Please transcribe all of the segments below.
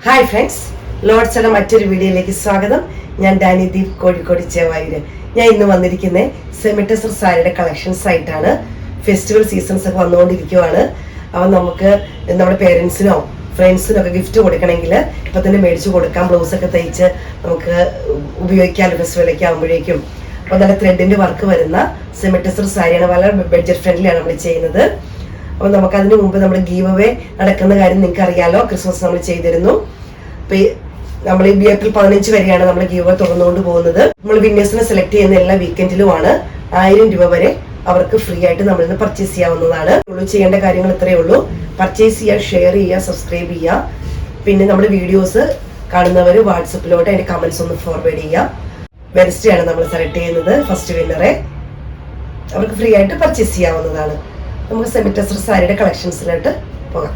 Hi friends, ലോഡ്സിലെ മറ്റൊരു വീഡിയോയിലേക്ക് സ്വാഗതം. ഞാൻ ഡാനി ദീപ്, കോഴിക്കോട് ചേവായൂര്. ഞാൻ ഇന്ന് വന്നിരിക്കുന്നത് സെമിറ്റസർ സാരിയുടെ കളക്ഷൻസ് ആയിട്ടാണ്. ഫെസ്റ്റിവൽ സീസൺസ് ഒക്കെ വന്നുകൊണ്ടിരിക്കുവാണ്. അപ്പം നമുക്ക് നമ്മുടെ പേരൻസിനോ ഫ്രണ്ട്സിനോ ഒക്കെ ഗിഫ്റ്റ് കൊടുക്കണമെങ്കിൽ ഇപ്പം തന്നെ മേടിച്ചു കൊടുക്കാം. ബ്ലൗസൊക്കെ തയ്ച്ച് നമുക്ക് ഉപയോഗിക്കാമല്ലോ ഫെസ്റ്റിവലൊക്കെ ആകുമ്പോഴേക്കും. അപ്പോൾ നല്ല ത്രെഡിൻ്റെ വർക്ക് വരുന്ന സെമിറ്റസർ സാരിയാണ്. വളരെ ബഡ്ജറ്റ് ഫ്രണ്ട്ലിയാണ് നമ്മൾ ചെയ്യുന്നത്. അപ്പോൾ നമുക്ക് അതിന് മുമ്പ് നമ്മുടെ ഗീവ് അവേ നടക്കുന്ന കാര്യം നിങ്ങൾക്ക് അറിയാലോ. ക്രിസ്മസ് നമ്മൾ ചെയ്തിരുന്നു. അപ്പോൾ നമ്മൾ ഈ ഏപ്രിൽ 15 വരെയാണ് നമ്മൾ ഗീവ് അവേ തുറന്നുകൊണ്ട് പോകുന്നത്. നമ്മൾ വിന്നേഴ്സിനെ സെലക്ട് ചെയ്യുന്ന എല്ലാ വീക്കെൻഡിലുമാണ് 1000 രൂപ വരെ അവർക്ക് ഫ്രീ ആയിട്ട് നമ്മളിൽ നിന്ന് പർച്ചേസ് ചെയ്യാവുന്നതാണ്. ചെയ്യേണ്ട കാര്യങ്ങൾ ഇത്രയേ ഉള്ളൂ. പർച്ചേസ് ചെയ്യുക, ഷെയർ ചെയ്യുക, സബ്സ്ക്രൈബ് ചെയ്യുക. പിന്നെ നമ്മുടെ വീഡിയോസ് കാണുന്നവർ വാട്സപ്പിലോട്ട് അതിന്റെ കമന്റ്സ് ഒന്ന് ഫോർവേഡ് ചെയ്യുക. വെനസ്ഡേയാണ് നമ്മൾ സെലക്ട് ചെയ്യുന്നത്. ഫസ്റ്റ് വിന്നറെ അവർക്ക് ഫ്രീ ആയിട്ട് പർച്ചേസ് ചെയ്യാവുന്നതാണ്. നമുക്ക് സെമിറ്റസർ സാരിയുടെ കളക്ഷൻസിലോട്ട് പോകാം.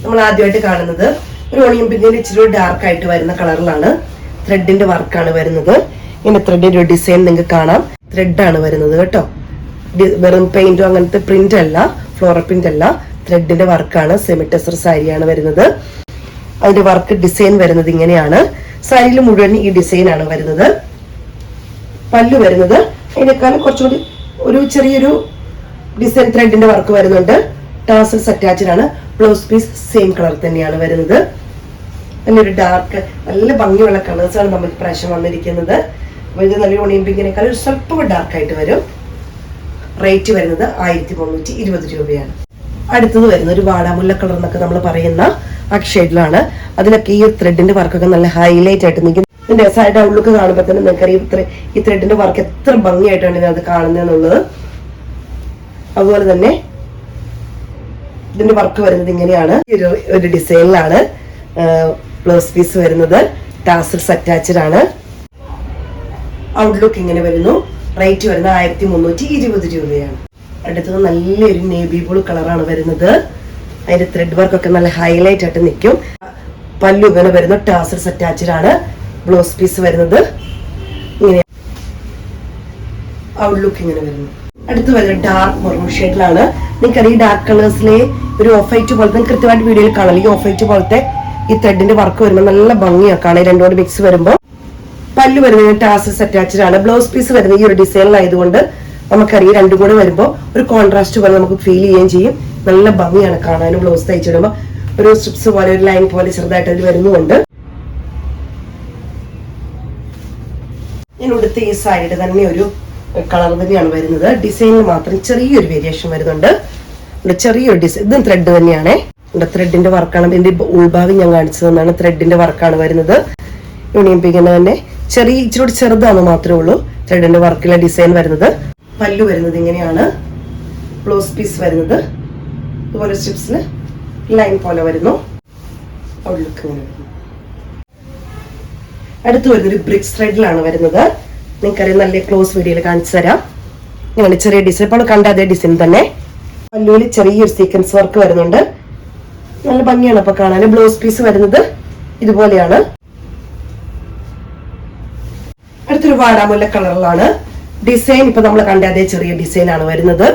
നമ്മൾ ആദ്യമായിട്ട് കാണുന്നത് ഒരു ഓണിയൻ പിങ്കിന്റെ ഇച്ചിരി ഡാർക്ക് ആയിട്ട് വരുന്ന കളറിലാണ്. ത്രെഡിന്റെ വർക്കാണ് വരുന്നത്. ഇങ്ങനെ ത്രെഡിന്റെ ഒരു ഡിസൈൻ നിങ്ങൾക്ക് കാണാം. ത്രെഡാണ് വരുന്നത് കേട്ടോ. വെറും പെയിന്റോ അങ്ങനത്തെ പ്രിന്റ് അല്ല, ഫ്ലോറൽ പ്രിന്റ് അല്ല, ത്രെഡിന്റെ വർക്കാണ്. സെമിറ്റസർ സാരിയാണ് വരുന്നത്. അതിന്റെ വർക്ക് ഡിസൈൻ വരുന്നത് ഇങ്ങനെയാണ്. സാരിയിൽ മുഴുവൻ ഈ ഡിസൈൻ ആണ് വരുന്നത്. പല്ലു വരുന്നത് അതിനേക്കാളും കുറച്ചുകൂടി ഒരു ചെറിയൊരു ഡിസൈൻ ത്രെഡിന്റെ വർക്ക് വരുന്നുണ്ട്. ടാസൽസ് അറ്റാച്ച്ഡ് ആണ്. ബ്ലൗസ് പീസ് സെയിം കളർ തന്നെയാണ് വരുന്നത്. നല്ലൊരു ഡാർക്ക്, നല്ല ഭംഗിയുള്ള കളേഴ്സ് ആണ് നമുക്ക് പ്രാവശ്യം വന്നിരിക്കുന്നത്. അപ്പോൾ ഇത് നല്ലൊരു ഓണിയൻ പിങ്കിനേക്കാൾ ഒരു സ്വല്പം ഡാർക്കായിട്ട് വരും. റേറ്റ് വരുന്നത് 1320 രൂപയാണ്. അടുത്തത് വരുന്ന ഒരു വാടാമുല്ല കളർ എന്നൊക്കെ നമ്മൾ പറയുന്ന ആ ഷെയ്ഡിലാണ്. അതിലൊക്കെ ഈ ത്രെഡിന്റെ വർക്കൊക്കെ നല്ല ഹൈലൈറ്റ് ആയിട്ട് നിൽക്കും. ഇതിന്റെ സൈഡ് ഔട്ട്ലുക്ക് കാണുമ്പോൾ തന്നെ നിങ്ങൾക്കറിയാം ഈ ത്രെഡിന്റെ വർക്ക് എത്ര ഭംഗിയായിട്ടാണ് ഇതിനകത്ത് കാണുന്നതെന്നുള്ളത്. അതുപോലെ തന്നെ ഇതിന്റെ വർക്ക് വരുന്നത് ഇങ്ങനെയാണ്. ഒരു ഡിസൈനിലാണ് ബ്ലൗസ് പീസ് വരുന്നത്. ടാസൽസ് അറ്റാച്ച്ഡ് ആണ്. ഔട്ട്ലുക്ക് ഇങ്ങനെ വരുന്നു. റേറ്റ് വരുന്നത് 1320 രൂപയാണ്. അടുത്തത് നല്ലൊരു നേവി ബ്ലൂ കളറാണ് വരുന്നത്. അതിന്റെ ത്രെഡ് വർക്ക് ഒക്കെ നല്ല ഹൈലൈറ്റ് ആയിട്ട് നിൽക്കും. പല്ലു ഇങ്ങനെ വരുന്നു. ടാസൽസ് അറ്റാച്ച്ഡ് ആണ്. ബ്ലൗസ് പീസ് വരുന്നത് ഇങ്ങനെ. ഔട്ട്ലുക്ക് ഇങ്ങനെ വരുന്നു. അടുത്ത് വരുന്നത് ഡാർക്ക് മെറൂൺ ഷെയ്ഡിലാണ്. നിങ്ങൾക്കറിയാം ഈ ഡാർക്ക് കളേഴ്സിലെ ഒരു ഓഫ് വൈറ്റ് പോലത്തെ കൃത്യമായിട്ട് വീഡിയോയിൽ കാണാം. ഈ ഓഫ് വൈറ്റ് പോലത്തെ ഈ ത്രെഡിന്റെ വർക്ക് വരുമ്പോൾ നല്ല ഭംഗിയാക്കാണ്. രണ്ടോട് മിക്സ് വരുമ്പോൾ. പല്ലു വരുന്നത് ടാസൽസ് അറ്റാച്ച്ഡ് ആണ്. ബ്ലൗസ് പീസ് വരുന്നത് ഈ ഒരു ഡിസൈനിലായതുകൊണ്ട് നമുക്കറിയാം രണ്ടും കൂടെ വരുമ്പോൾ ഒരു കോൺട്രാസ്റ്റ് പോലെ നമുക്ക് ഫീൽ ചെയ്യുകയും ചെയ്യും. നല്ല ഭംഗിയാണ് കാണാനും. ബ്ലൗസ് തയ്ച്ചിടുമ്പോൾ ഒരു സ്ട്രിപ്സ് പോലെ ഒരു ലൈൻ പോലെ ചെറുതായിട്ട് അതിൽ വരുന്നുണ്ട്. ഇതിനടുത്ത് ഈ സാരിയുടെ തന്നെ ഒരു കളർ തന്നെയാണ് വരുന്നത്. ഡിസൈനിൽ മാത്രം ചെറിയൊരു വേരിയേഷൻ വരുന്നുണ്ട്. ചെറിയൊരു ഡിസൈൻ. ഇതും ത്രെഡ് തന്നെയാണ്. ത്രെഡിന്റെ വർക്കാണ്. ഇതിന്റെ ഉൾഭാഗം ഞാൻ കാണിച്ചു തന്നാണ്. ത്രെഡിന്റെ വർക്കാണ് വരുന്നത്. യൂണിയൻ പിങ്കിന് തന്നെ ഇച്ചിരി ചെറുതാണെന്ന് മാത്രമേ ഉള്ളൂ ത്രെഡിന്റെ വർക്കിലെ ഡിസൈൻ വരുന്നത്. പല്ലു വരുന്നത് ഇങ്ങനെയാണ്. ബ്ലൗസ് പീസ് വരുന്നത് ഇതുപോലെ സ്ട്രിപ്സിൽ ലൈൻ പോലെ വരുന്നു. ഔട്ട്ലുക്ക് ഇങ്ങനെ വരുന്നു. അടുത്ത് വരുന്നൊരു ബ്രിക്സ് ത്രെഡിലാണ് വരുന്നത്. നിങ്ങൾക്കറിയാം, നല്ല ക്ലോസ് വീഡിയോയിൽ കാണിച്ചു തരാം. ഇങ്ങനെ ചെറിയ ഡിസൈൻ, ഇപ്പോൾ കണ്ട അതേ ഡിസൈൻ തന്നെ. പല്ലുവിൽ ചെറിയൊരു സീക്വൻസ് വർക്ക് വരുന്നുണ്ട്. നല്ല ഭംഗിയാണ് അപ്പൊ കാണാൻ. ബ്ലൗസ് പീസ് വരുന്നത് ഇതുപോലെയാണ്. അടുത്തൊരു വാടാമുല്ല കളറിലാണ് ഡിസൈൻ. ഇപ്പൊ നമ്മൾ കണ്ട അതേ ചെറിയ ഡിസൈൻ ആണ് വരുന്നത്.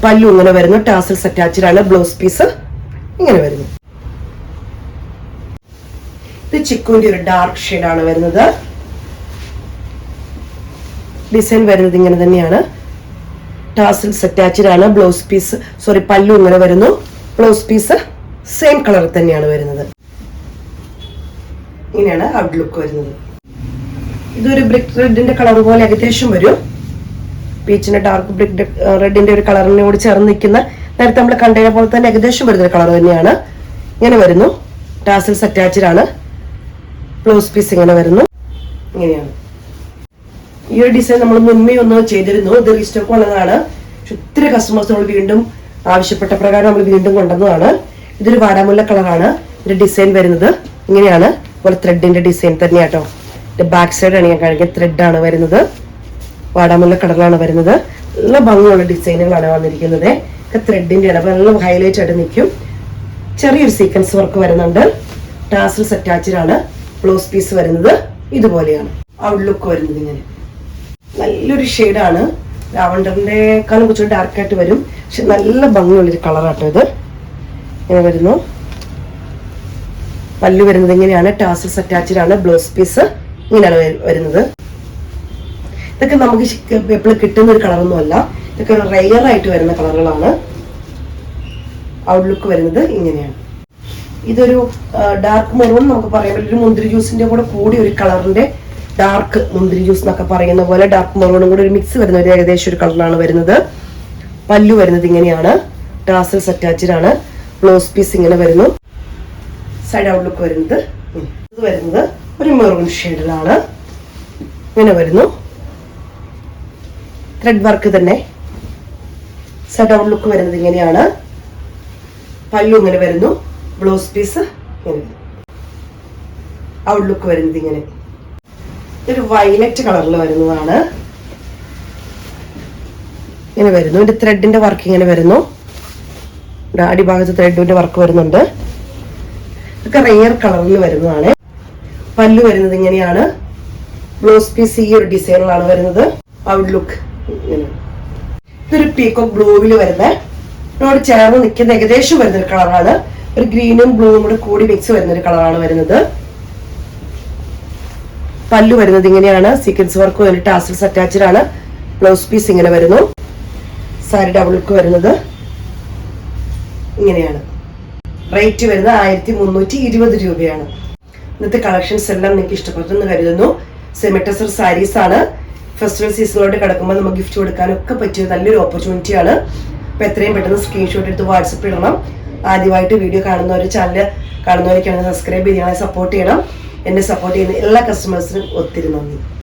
പല്ലു ഇങ്ങനെ വരുന്നു. ടാസൽസ് അറ്റാച്ച്ഡ് ആണ്. ബ്ലൗസ് പീസ് ഇങ്ങനെ വരുന്നു. ഇത് ചിക്കുവിന്റെ ഒരു ഡാർക്ക് ഷെയ്ഡ് ആണ് വരുന്നത്. ഡിസൈൻ വരുന്നത് ഇങ്ങനെ തന്നെയാണ്. ടാസൽസ് അറ്റാച്ച്ഡ് ആണ്. ബ്ലൗസ് പീസ് പല്ലു ഇങ്ങനെ വരുന്നു. ബ്ലൗസ് പീസ് സെയിം കളർ തന്നെയാണ് വരുന്നത്. ഇങ്ങനെയാണ് ഔട്ട്ലുക്ക് വരുന്നത്. ഇതൊരു ബ്രിക്ക് റെഡിന്റെ കളർ പോലെ ഏകദേശം വരും. പീച്ചിന്റെ ഡാർക്ക് ബ്രിക്ക് റെഡിന്റെ ഒരു കളറിനോട് ചേർന്ന് നിൽക്കുന്ന നേരത്തെ നമ്മൾ കണ്ടതിനെ പോലെ തന്നെ ഏകദേശം വരുന്ന കളർ തന്നെയാണ്. ഇങ്ങനെ വരുന്നു. ടാസൽസ് അറ്റാച്ച്ഡ് ആണ്. ബ്ലൗസ് പീസ് ഇങ്ങനെ വരുന്നു. ഇങ്ങനെയാണ്. ഈ ഒരു ഡിസൈൻ നമ്മൾ മുൻപേ ഒന്ന് ചെയ്തിരുന്നു. ഇത് റീസ്റ്റോക്ക് ഉള്ളതാണ്. ഒത്തിരി കസ്റ്റമേഴ്സ് നമ്മൾ വീണ്ടും ആവശ്യപ്പെട്ട പ്രകാരം നമ്മൾ വീണ്ടും കൊണ്ടുവന്നതാണ്. ഇതൊരു വാടാമുല്ല കളറാണ്. ഇതിന്റെ ഡിസൈൻ വരുന്നത് ഇങ്ങനെയാണ്. അതുപോലെ ത്രെഡിന്റെ ഡിസൈൻ തന്നെയാട്ടോ. ബാക്ക് സൈഡ് ആണ് ഞാൻ കാണിക്കുന്നത്. ത്രെഡാണ് വരുന്നത്. വാടാമുല്ല കളറിലാണ് വരുന്നത്. നല്ല ഭംഗിയുള്ള ഡിസൈനുകളാണ് വന്നിരിക്കുന്നത്. ത്രെഡിന്റെ ആണ്. അപ്പൊ നല്ല ഹൈലൈറ്റ് ആയിട്ട് നിൽക്കും. ചെറിയൊരു സീക്വൻസ് വർക്ക് വരുന്നുണ്ട്. ടാസൽസ് അറ്റാച്ച്ഡ് ആണ്. ബ്ലൗസ് പീസ് വരുന്നത് ഇതുപോലെയാണ്. ഔട്ട്ലുക്ക് വരുന്നത് ഇങ്ങനെ. നല്ലൊരു ഷെയ്ഡാണ്. ലാവണ്ടറിന്റെക്കാളും കുറച്ചുകൂടി ഡാർക്കായിട്ട് വരും. പക്ഷെ നല്ല ഭംഗിയുള്ളൊരു കളറാട്ടോ ഇത്. ഇങ്ങനെ വരുന്നു. പല്ലു വരുന്നത് ഇങ്ങനെയാണ്. ടാസൽസ് അറ്റാച്ച്ഡ് ആണ്. ബ്ലൗസ് പീസ് ഇങ്ങനെയാണ് വരുന്നത്. ഇതൊക്കെ നമുക്ക് എപ്പോഴും കിട്ടുന്ന ഒരു കളറൊന്നും അല്ല. ഇതൊക്കെ റെയർ ആയിട്ട് വരുന്ന കളറുകളാണ്. ഔട്ട്ലുക്ക് വരുന്നത് ഇങ്ങനെയാണ്. ഇതൊരു ഡാർക്ക് മെറൂൺ നമുക്ക് പറയാൻ പറ്റും. ഒരു മുന്തിരി ജ്യൂസിന്റെ കൂടെ കൂടി ഒരു കളറിന്റെ ഡാർക്ക് മുന്തിരി ജ്യൂസ് എന്നൊക്കെ പറയുന്ന പോലെ ഡാർക്ക് മെറൂണും കൂടെ ഒരു മിക്സ് വരുന്ന ഒരു ഏകദേശം ഒരു കളറിലാണ് വരുന്നത്. പല്ലു വരുന്നത് ഇങ്ങനെയാണ്. ടാസൽസ് അറ്റാച്ച്ഡ് ആണ്. ബ്ലൗസ് പീസ് ഇങ്ങനെ വരുന്നു. സൈഡ് ഔട്ട്ലുക്ക് വരുന്നത് ഇത് വരുന്നത് ഒരു മെറൂൺ ഷെയ്ഡിലാണ്. ഇങ്ങനെ വരുന്നു. ത്രെഡ് വർക്ക് തന്നെ. സൈഡ് ഔട്ട്ലുക്ക് വരുന്നത് ഇങ്ങനെയാണ്. പല്ലു ഇങ്ങനെ വരുന്നു. ബ്ലൗസ് പീസ് ഇങ്ങനെ. ഔട്ട്ലുക്ക് വരുന്നത് ഇങ്ങനെ. ഇതൊരു വയലറ്റ് കളറിൽ വരുന്നതാണ്. ഇങ്ങനെ വരുന്നു. ഇതിന്റെ ത്രെഡിന്റെ വർക്ക് ഇങ്ങനെ വരുന്നു. അടിഭാഗത്ത് ത്രെഡിന്റെ വർക്ക് വരുന്നുണ്ട്. ഇതൊക്കെ റെയർ കളറിൽ വരുന്നതാണ്. പല്ലു വരുന്നത് ഇങ്ങനെയാണ്. ബ്ലൗസ് പീസ് ഈ ഒരു ഡിസൈനിലാണ് വരുന്നത്. ഔട്ട്ലുക്ക് ഇങ്ങനെ. ഇതൊരു പീക്കോക്ക് ബ്ലൂവിൽ വരുന്ന ഇതിനോട് ചേർന്ന് നിൽക്കുന്ന ഏകദേശം വരുന്നൊരു കളറാണ്. ഒരു ഗ്രീനും ബ്ലൂവും കൂടെ കൂടി മിക്സ് വരുന്നൊരു കളറാണ് വരുന്നത്. പല്ലു വരുന്നത് ഇങ്ങനെയാണ്. സീക്വൻസ് വർക്ക് വന്നിട്ട് ടാസൽസ് അറ്റാച്ച്ഡ് ആണ്. ബ്ലൗസ് പീസ് ഇങ്ങനെ വരുന്നു. സാരി ഡബിൾക്ക് വരുന്നത് ഇങ്ങനെയാണ്. റേറ്റ് വരുന്നത് 1320 രൂപയാണ്. ഇന്നത്തെ കളക്ഷൻസ് എല്ലാം നിങ്ങൾക്ക് ഇഷ്ടപ്പെട്ടെന്ന് കരുതുന്നു. സെമിറ്റസർ സാരീസ് ആണ്. ഫെസ്റ്റിവൽ സീസണിലോട്ട് കിടക്കുമ്പോൾ നമുക്ക് ഗിഫ്റ്റ് കൊടുക്കാനൊക്കെ പറ്റിയ നല്ലൊരു ഓപ്പർച്യൂണിറ്റി ആണ്. അപ്പൊ എത്രയും പെട്ടെന്ന് സ്ക്രീൻഷോട്ട് എടുത്ത് വാട്സപ്പ് ഇടണം. ആദ്യമായിട്ട് വീഡിയോ കാണുന്നവർ, ചാനൽ കാണുന്നവരൊക്കെയാണെങ്കിൽ സബ്സ്ക്രൈബ് ചെയ്ത് ഞങ്ങളെ സപ്പോർട്ട് ചെയ്യണം. എന്നെ സപ്പോർട്ട് ചെയ്യുന്ന എല്ലാ കസ്റ്റമേഴ്സിനും ഒത്തിരി നന്ദി.